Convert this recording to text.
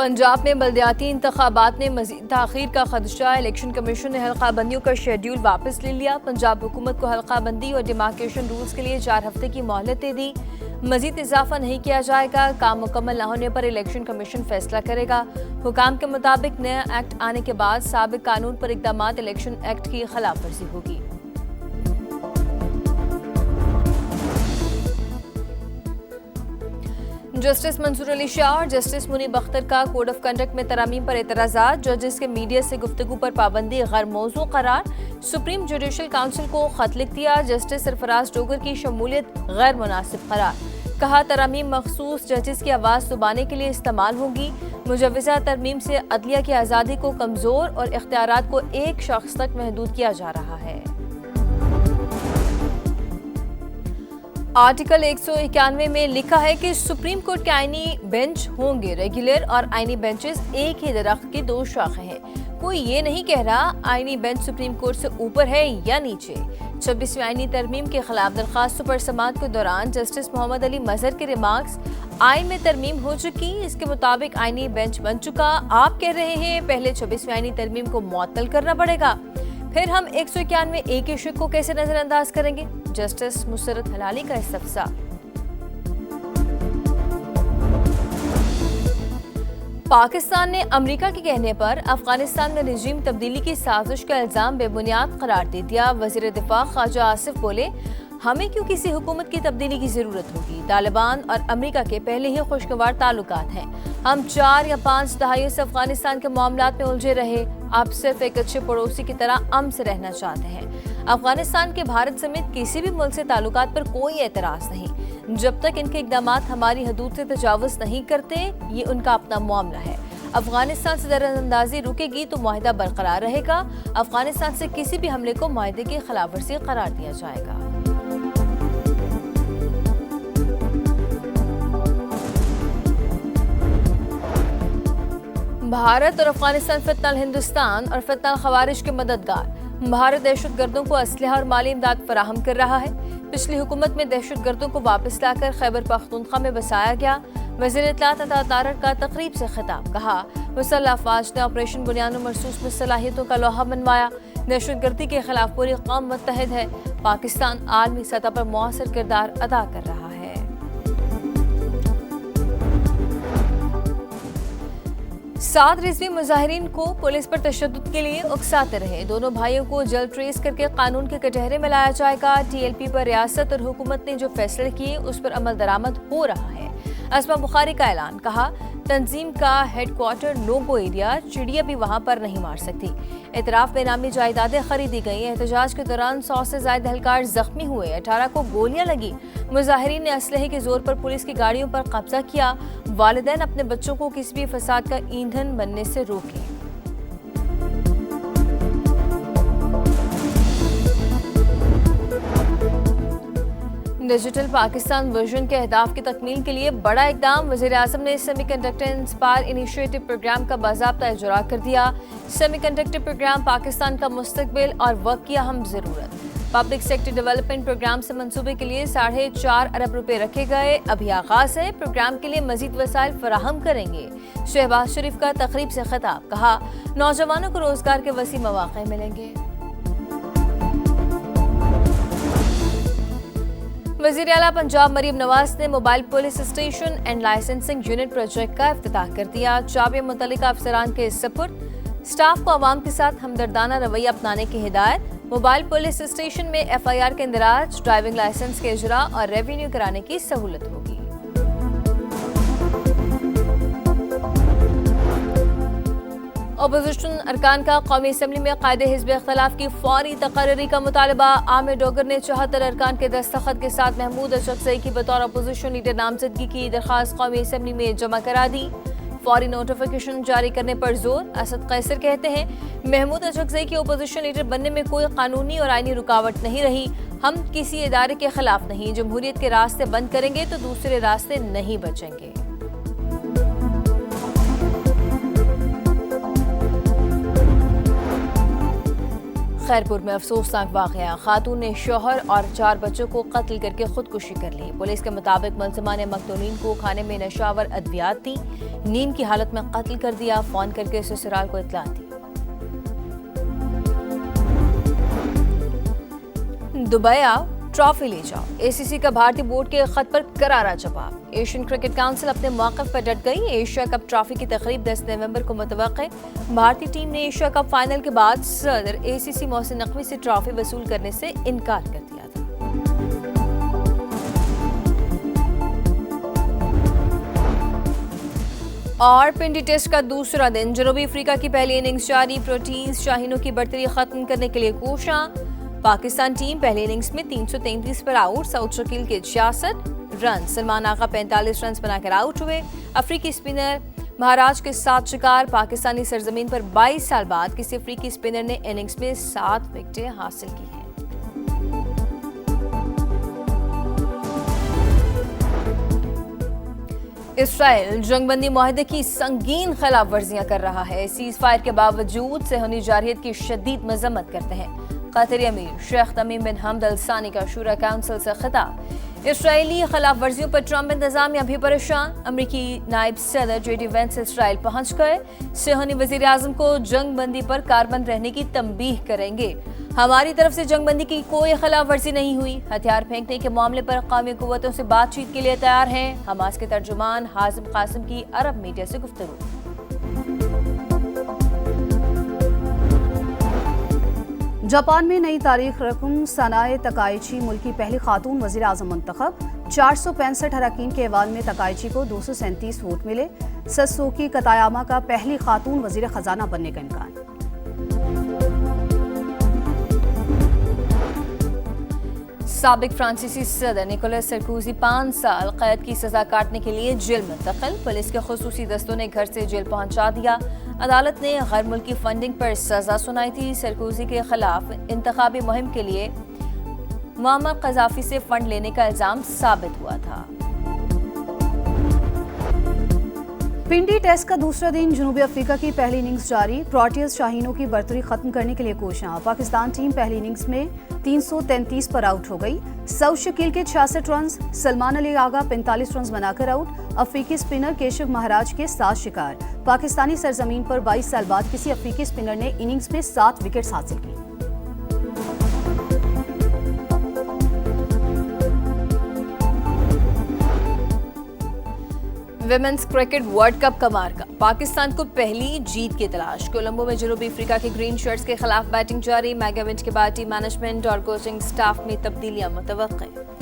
पंजाब में बल्दियाती इंतखाबात में मजीद ताखीर का खदशा। इलेक्शन कमीशन ने हल्का बंदियों का शेड्यूल वापस ले लिया। पंजाब हुकूमत को हल्का बंदी और डिमार्केशन रूल्स के लिए 4 हफ्ते की मोहलत दे दी। मजीद इजाफा नहीं किया जाएगा। काम मुकम्मल न होने पर इलेक्शन कमीशन फैसला करेगा। हुकाम के मुताबिक नया एक्ट आने के बाद साबिक कानून पर इकदामात इलेक्शन एक्ट की खिलाफ वर्जी होगी। जस्टिस मंसूर अली शाह और जस्टिस मुनीब अख्तर का कोड ऑफ कंडक्ट में तरामीम पर एतराज़ात। जजेस के मीडिया से गुफ्तगू पर पाबंदी गैर मौजू करार। सुप्रीम जुडिशल काउंसिल को खत लिख दिया। जस्टिस सरफराज डोगर की शमूलियत गैर मुनासिब करार। कहा तरामीम मखसूस जजेस की आवाज़ दबाने के लिए इस्तेमाल होगी। मुजव्वज़ा तरमीम से अदलिया की आज़ादी को कमज़ोर और इख्तियारात को एक शख्स तक महदूद किया जा रहा है। आर्टिकल 191 में लिखा है कि सुप्रीम कोर्ट के आईनी बेंच होंगे रेगुलर और आईनी बेंचेस एक ही दरख्त की 2 शाखें हैं। कोई ये नहीं कह रहा आईनी बेंच सुप्रीम कोर्ट से ऊपर है या नीचे। 26वीं आईनी तरमीम के खिलाफ दरखास्त पर समाअत के दौरान जस्टिस मोहम्मद अली मजहर के रिमार्क्स, आइन में तरमीम हो चुकी, इसके मुताबिक आईनी बेंच बन चुका। आप कह रहे हैं पहले 26वीं आईनी तरमीम को मुअत्तल करना पड़ेगा, फिर हम 191 ए के शिक को कैसे नजरअंदाज करेंगे। जस्टिस मुसरत हलाली का इस्तफसार। पाकिस्तान ने अमेरिका के कहने पर अफगानिस्तान में रजीम तब्दीली की साजिश का इल्जाम बेबुनियाद करार दे दिया। वजीर दिफा ख्वाजा आसिफ बोले, हमें क्यों किसी हुकूमत की तब्दीली की जरूरत होगी। तालिबान और अमेरिका के पहले ही खुशगवार ताल्लुकात हैं। हम 4 या 5 दहाइयों से अफगानिस्तान के मामलात में उलझे रहे, अब सिर्फ एक अच्छे पड़ोसी की तरह अमन से रहना चाहते हैं। अफगानिस्तान के भारत समेत किसी भी मुल्क से ताल्लुकात पर कोई एतराज नहीं। जब तक इनके इक़दामात हमारी हदूद से तजावुज़ नहीं करते, ये उनका अपना मामला है। अफगानिस्तान से दरअंदाजी रुकेगी तो मुआहिदा बरकरार रहेगा। अफगानिस्तान से किसी भी हमले को मुआहिदे की खिलाफ वर्जी करार दिया जाएगा। भारत और अफगानिस्तान फितनल हिंदुस्तान और फितनल खवारिज के मददगार। भारत दहशतगर्दों को असलहा और माली इमदाद फराहम कर रहा है। पिछली हुकूमत में दहशतगर्दों को वापस लाकर खैबर पख्तूनख्वा में बसाया गया। वज़ीर इत्तलात अता तारक का तकरीब से खिताब। कहा मुसल्लह अफवाज ने ऑपरेशन बुनियाद मरसूस में सलाहियतों का लोहा मनवाया। दहशतगर्दी के खिलाफ पूरी कौम मुत्तहिद है। पाकिस्तान आलमी सतह पर मौसर किरदार अदा कर रहा है। 7 रिजवी मुजाहिरीन को पुलिस पर तशद्दुद के लिए उकसाते रहे। दोनों भाइयों को जल्द ट्रेस करके कानून के कटहरे में लाया जाएगा। TLP पर रियासत और हुकूमत ने जो फैसले किए उस पर अमल दरामद हो रहा है। अस्मा बुखारी का ऐलान। कहा तंजीम का हेडक्वार्टर नो गो एरिया, चिड़िया भी वहां पर नहीं मार सकती। एतराफ में नामी जायदादें खरीदी गई। एहतजाज के दौरान 100 से ज्यादा एहलकार जख्मी हुए। 18 को गोलियां लगी। मुजाहिरीन ने असलहे के जोर पर पुलिस की गाड़ियों पर कब्जा किया। वालिदैन अपने बच्चों को किसी भी फसाद का ईंधन बनने से रोकें। डिजिटल पाकिस्तान विजन के अहदाफ की तकमील के लिए बड़ा इकदाम। वज़ीर आज़म ने सेमीकंडक्टर इंस्पायर इनिशिएटिव प्रोग्राम का बाज़ाब्ता इजरा कर दिया। सेमीकंडक्टर प्रोग्राम पाकिस्तान का मुस्तकबिल और वक्त की अहम ज़रूरत। पब्लिक सेक्टर डेवलपमेंट प्रोग्राम से मंसूबे के लिए 4.5 अरब रुपए रखे गए। अभी आगाज है। प्रोग्राम के लिए मजीद वसाइल फराहम करेंगे। शहबाज शरीफ का तकरीब से खिताब। कहा नौजवानों को रोजगार के वसी मौके मिलेंगे। वज़ीर आला पंजाब मरीम नवाज ने mobile police station and licensing unit project का इफ्तिताह कर दिया। चाबियां मुतल्लिका अफसरान के सपुर्द। स्टाफ को आवाम के साथ हमदर्दाना रवैया अपनाने की हिदायत। मोबाइल पुलिस स्टेशन में FIR के इंदराज, ड्राइविंग लाइसेंस के इजरा और रेवेन्यू कराने की सहूलत होगी। अपोजिशन अरकान का कौमी असम्बली में कायदे हिज़्ब इख्तिलाफ की फौरी तकर्री का मुतालबा। आमिर डोगर ने 74 अरकान के दस्तखत के साथ महमूद अशरफजई की बतौर अपोजिशन लीडर नामजदगी की दरखास्त कौमी असम्बली में जमा करा दी। फौरी नोटिफिकेशन जारी करने पर जोर। असद कैसर कहते हैं महमूद अशरफजई की अपोजिशन लीडर बनने में कोई कानूनी और आईनी रुकावट नहीं रही। हम किसी इदारे के खिलाफ नहीं। जमहूरियत के रास्ते बंद करेंगे तो दूसरे रास्ते नहीं बचेंगे। खैरपुर में अफसोसनाक वाकया, खातून ने शौहर और 4 बच्चों को कत्ल करके खुदकुशी कर ली। पुलिस के मुताबिक मुलजिमा ने मकतूलीन को खाने में नशावर अद्वियात दी, नींद की हालत में कत्ल कर दिया। फोन करके ससुराल को इत्तला दी। दुबई आओ, ट्रॉफी ले जाओ, एसीसी का भारतीय बोर्ड के खत पर करारा जवाब। एशियन क्रिकेट काउंसिल अपने मौक़िफ़ पर डट गई। एशिया कप ट्रॉफी की तकरीब 10 नवंबर को मुतवक्किल। भारतीय टीम ने एशिया कप फाइनल के बाद सदर एसीसी मोहसिन नकवी से ट्रॉफी वसूल करने से इनकार कर दिया था। और पिंडी टेस्ट का दूसरा दिन, जनूबी अफ्रीका की पहली इनिंग्स जारी। प्रोटीज शाहीनों की बढ़तरी खत्म करने के लिए कोशिश। पाकिस्तान टीम पहले इनिंग्स में 333 पर आउट, साउथ शकील के 66 रन, सलमान आगा 45 रन बनाकर आउट हुए। अफ्रीकी स्पिनर महाराज के साथ शिकार। पाकिस्तानी सरजमीन पर 22 साल बाद किसी अफ्रीकी स्पिनर ने इनिंग्स में 7 विकेटें हासिल की हैं। इसराइल जंगबंदी मुआहदे की संगीन खिलाफ वर्जियां कर रहा है। सीज फायर के बावजूद सेहनी जारहियत की शदीद मजम्मत करते हैं। कतरी अमीर शेख तमीम बिन हमद अल सानी का शूरा काउंसिल से खिताब। इसराइली खिलाफ वर्जियों पर ट्रंप इंतजामिया भी परेशान। अमरीकी नायब सदर JD वेंस इसराइल पहुंच गए। सेहनी वजीर आजम को जंग बंदी पर कारबंद रहने की तंबीह करेंगे। हमारी तरफ से जंग बंदी की कोई खिलाफ वर्जी नहीं हुई। हथियार फेंकने के मामले पर अक़वामी कुव्वतों से बातचीत के लिए तैयार हैं। हमास के तर्जुमान हाजिम कासिम की अरब मीडिया से गुफ्तगू। जापान में नई तारीख रकम सनाए तकाइची मुल्क की पहली खातून वज़ीर आज़म मुंतखब। 465 अरकान के अवान में तकाइची को 237 वोट मिले। ससोकी कतायामा का पहली खातून वज़ीर खजाना बनने का इम्कान। साबिक फ्रांसीसी सदर निकोलस सरकोजी 5 साल कैद की सजा काटने के लिए जेल मुंतकिल। पुलिस के खुसूसी दस्तों ने घर से जेल पहुंचा दिया। अदालत ने गैर मुल्की फंडिंग पर सजा सुनाई थी। सरकोजी के खिलाफ इंतखाबी मुहिम के लिए मुअम्मर कज़ाफी से फंड लेने का इल्जाम साबित हुआ था। पिंडी टेस्ट का दूसरा दिन, जनूबी अफ्रीका की पहली इनिंग्स जारी। प्रोटीज शाहीनों की बढ़तरी खत्म करने के लिए कोशिश। पाकिस्तान टीम पहली इनिंग्स में 333 पर आउट हो गई। साउथ शकील के 66 रन, सलमान अली आगा 45 रन बनाकर आउट। अफ्रीकी स्पिनर केशव महाराज के 7 शिकार। पाकिस्तानी सरजमीन पर 22 साल बाद किसी अफ्रीकी स्पिनर ने इनिंग्स में 7 विकेट्स हासिल की। विमेंस क्रिकेट वर्ल्ड कप का मार्का, पाकिस्तान को पहली जीत की तलाश। कोलंबो में जनूबी अफ्रीका के ग्रीन शर्ट्स के खिलाफ बैटिंग जारी। मेगा इवेंट के बाद टीम मैनेजमेंट और कोचिंग स्टाफ में तब्दीलियां मुतवक्किल।